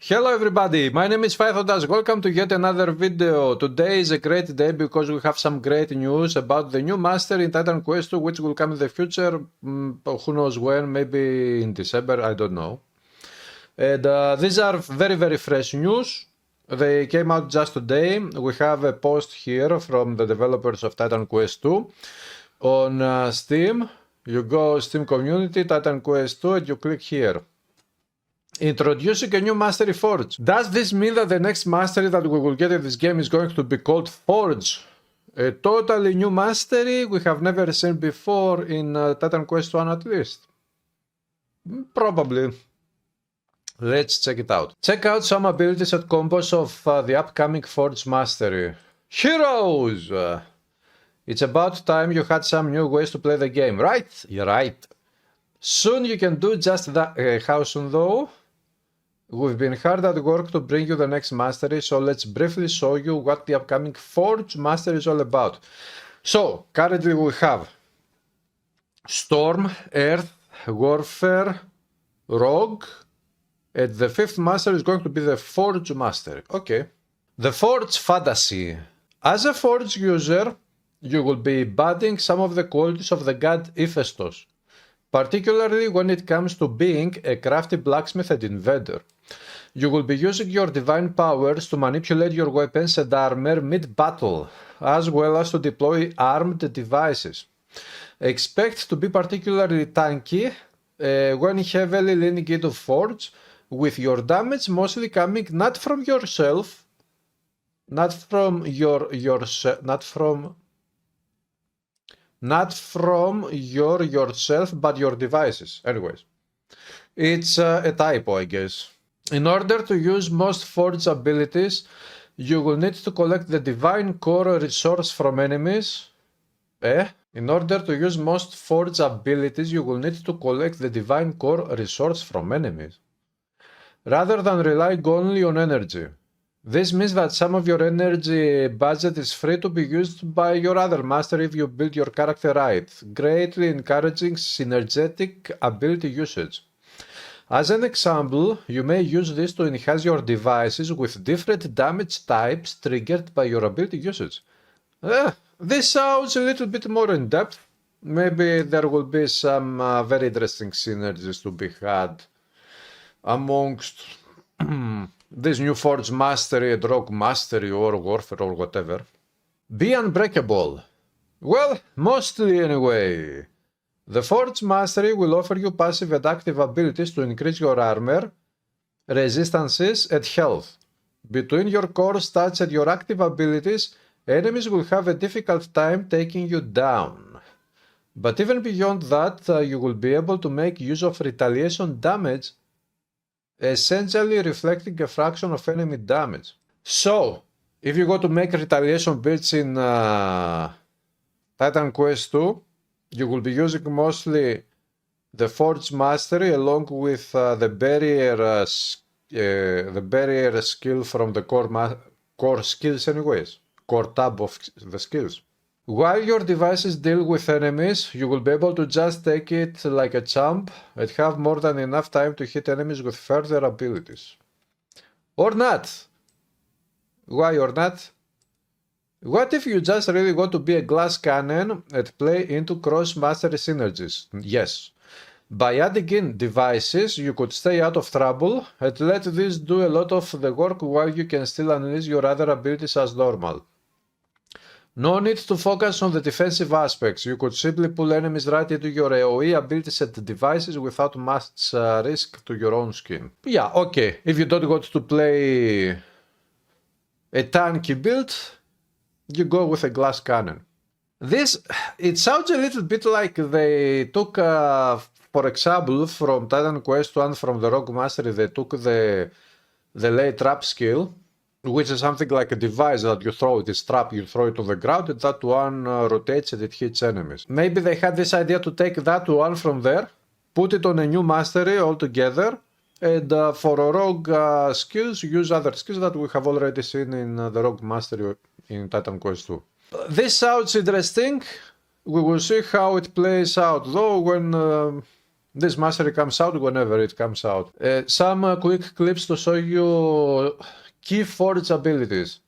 Hello everybody, my name is Fythodas. Welcome to yet another video. Today is a great day because we have some great news about the new master in Titan Quest 2 which will come in the future, who knows when, maybe in December, I don't know. And these are very fresh news. They came out just today. We have a post here from the developers of Titan Quest 2 on Steam. You go Steam community, Titan Quest 2, and you click here. Introducing a new mastery forge. Does this mean that the next mastery that we will get in this game is going to be called Forge? A totally new mastery we have never seen before in Titan Quest 1 at least. Probably. Let's check it out. Check out some abilities and combos of the upcoming Forge mastery. Heroes! It's about time you had some new ways to play the game, right? You're right. Soon you can do just that. How soon though? We've been hard at work to bring you the next mastery, so let's briefly show you what the upcoming Forge mastery is all about. So, currently we have Storm, Earth, Warfare, Rogue, and the fifth master is going to be the Forge mastery. Okay. The Forge Fantasy. As a Forge user, you will be embodying some of the qualities of the god Hephaestus, particularly when it comes to being a crafty blacksmith and inventor. You will be using your divine powers to manipulate your weapons and armor mid-battle, as well as to deploy armed devices. Expect to be particularly tanky when heavily leaning into Forge, with your damage mostly coming not from yourself, not from yourself, but your devices. Anyways, it's a typo, I guess. In order to use most Forge abilities, you will need to collect the Divine Core resource from enemies. In order to use most Forge abilities, you will need to collect the Divine Core resource from enemies, rather than relying only on energy. This means that some of your energy budget is free to be used by your other master if you build your character right, greatly encouraging synergetic ability usage. As an example, you may use this to enhance your devices with different damage types triggered by your ability usage. This sounds a little bit more in depth. Maybe there will be some very interesting synergies to be had amongst this new Forge mastery, Rogue mastery, or Warfare, or whatever. Be unbreakable. Well, mostly anyway. The Forge mastery will offer you passive and active abilities to increase your armor, resistances, and health. Between your core stats and your active abilities, enemies will have a difficult time taking you down. But even beyond that, you will be able to make use of retaliation damage, essentially reflecting a fraction of enemy damage. So, if you go to make retaliation builds in Titan Quest 2, you will be using mostly the Forge mastery along with the barrier skill from the core skills anyways, core tab of the skills. While your devices deal with enemies, you will be able to just take it like a champ and have more than enough time to hit enemies with further abilities. Or not. Why or not? What if you just really want to be a glass cannon and play into cross-mastery synergies? Yes. By adding in devices, you could stay out of trouble and let this do a lot of the work while you can still unleash your other abilities as normal. No need to focus on the defensive aspects. You could simply pull enemies right into your AoE abilities and devices without much risk to your own skin. Yeah, okay. If you don't want to play a tanky build, you go with a glass cannon. It sounds a little bit like they took, for example, from Titan Quest 1, from the Rogue Mastery, they took the lay trap skill, which is something like a device that you throw, this trap, you throw it on the ground, and that one rotates and it hits enemies. Maybe they had this idea to take that one from there, put it on a new mastery altogether, and for Rogue skills, use other skills that we have already seen in the Rogue Mastery in Titan Quest 2. This sounds interesting. We will see how it plays out, though, when This mastery comes out whenever it comes out. Some quick clips to show you key forge abilities.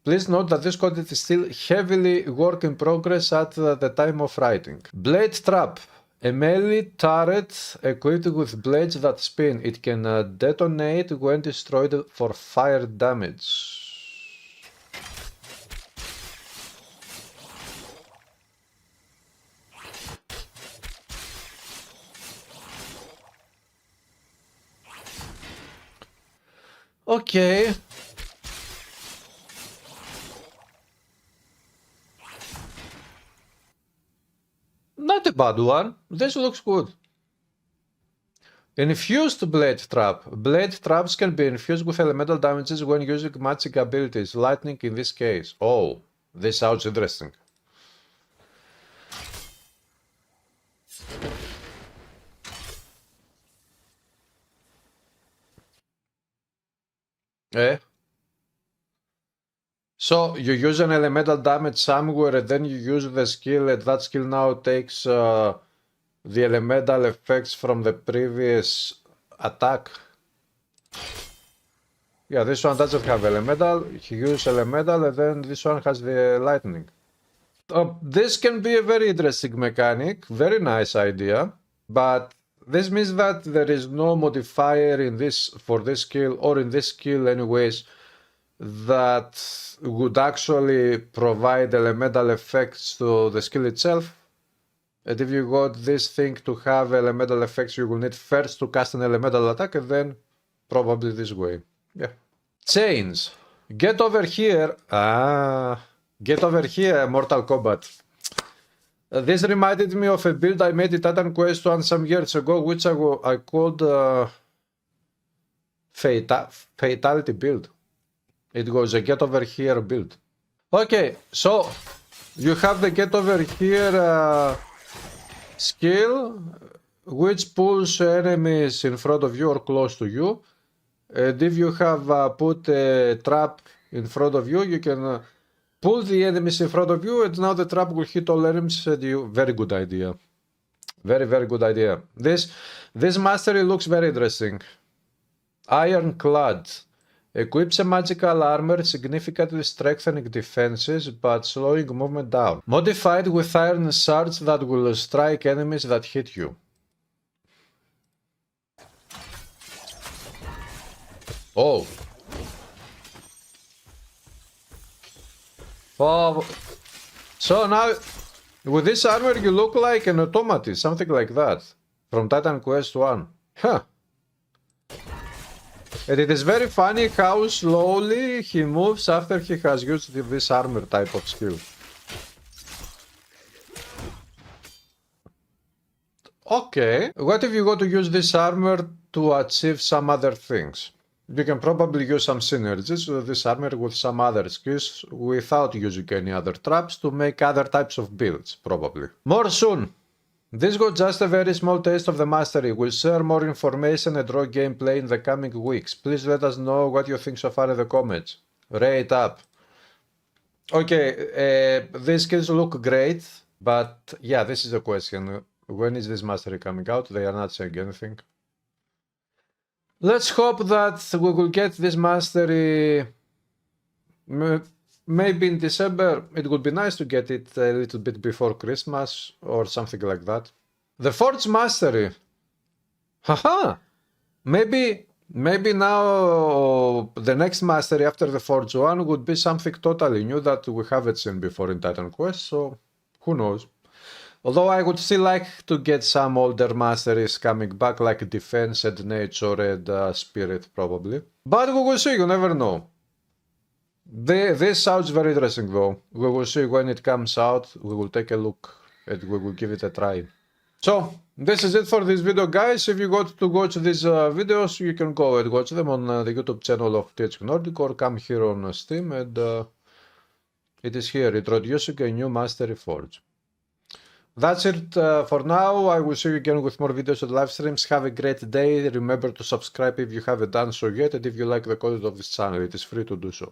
Please note that this content is still heavily work in progress at the time of writing. Blade Trap. A melee turret equipped with blades that spin. It can detonate when destroyed for fire damage. Okay. Not a bad one. This looks good. Infused Blade Trap. Blade traps can be infused with elemental damages when using magic abilities, lightning in this case. Oh, this sounds interesting. So you use an elemental damage somewhere and then you use the skill, and that skill now takes the elemental effects from the previous attack. Yeah, this one doesn't have elemental. You use elemental and then this one has the lightning. This can be a very interesting mechanic, very nice idea, but this means that there is no modifier in this for this skill or in this skill anyways that would actually provide elemental effects to the skill itself. And if you got this thing to have elemental effects, you will need first to cast an elemental attack and then probably this way. Yeah. Chains. Get over here. Get over here, Mortal Kombat. This reminded me of a build I made in Titan Quest 1 some years ago, which I called Fatality build. It was a get over here build. Okay, so you have the get over here skill, which pulls enemies in front of you or close to you. And if you have put a trap in front of you, you can pull the enemies in front of you, and now the trap will hit all enemies at you. Very good idea. Very, very good idea. This mastery looks very interesting. Ironclad. Equips a magical armor, significantly strengthening defenses but slowing movement down. Modified with iron shards that will strike enemies that hit you. Oh. Oh. So now, with this armor you look like an automaton, something like that. From Titan Quest 1. Huh. And it is very funny how slowly he moves after he has used this armor type of skill. Okay, what if you go to use this armor to achieve some other things? You can probably use some synergies with this armor with some other skills without using any other traps to make other types of builds, probably. More soon! This was just a very small taste of the mastery. We'll share more information and raw gameplay in the coming weeks. Please let us know what you think so far in the comments. Rate up. Okay, these skills look great, but yeah, this is a question. When is this mastery coming out? They are not saying anything. Let's hope that we will get this mastery maybe in December. It would be nice to get it a little bit before Christmas or something like that. The Forge Mastery. Haha! Maybe now the next mastery after the Forge one would be something totally new that we haven't seen before in Titan Quest, so who knows. Although I would still like to get some older masteries coming back, like Defense and Nature and Spirit probably. But we will see, you never know. This sounds very interesting though. We will see when it comes out, we will take a look and we will give it a try. So, this is it for this video, guys. If you got to watch these videos, you can go and watch them on the YouTube channel of THQ Nordic or come here on Steam, and it is here, introducing a new Mastery Forge. That's it for now. I will see you again with more videos and live streams. Have a great day. Remember to subscribe if you haven't done so yet, and if you like the content of this channel, it is free to do so.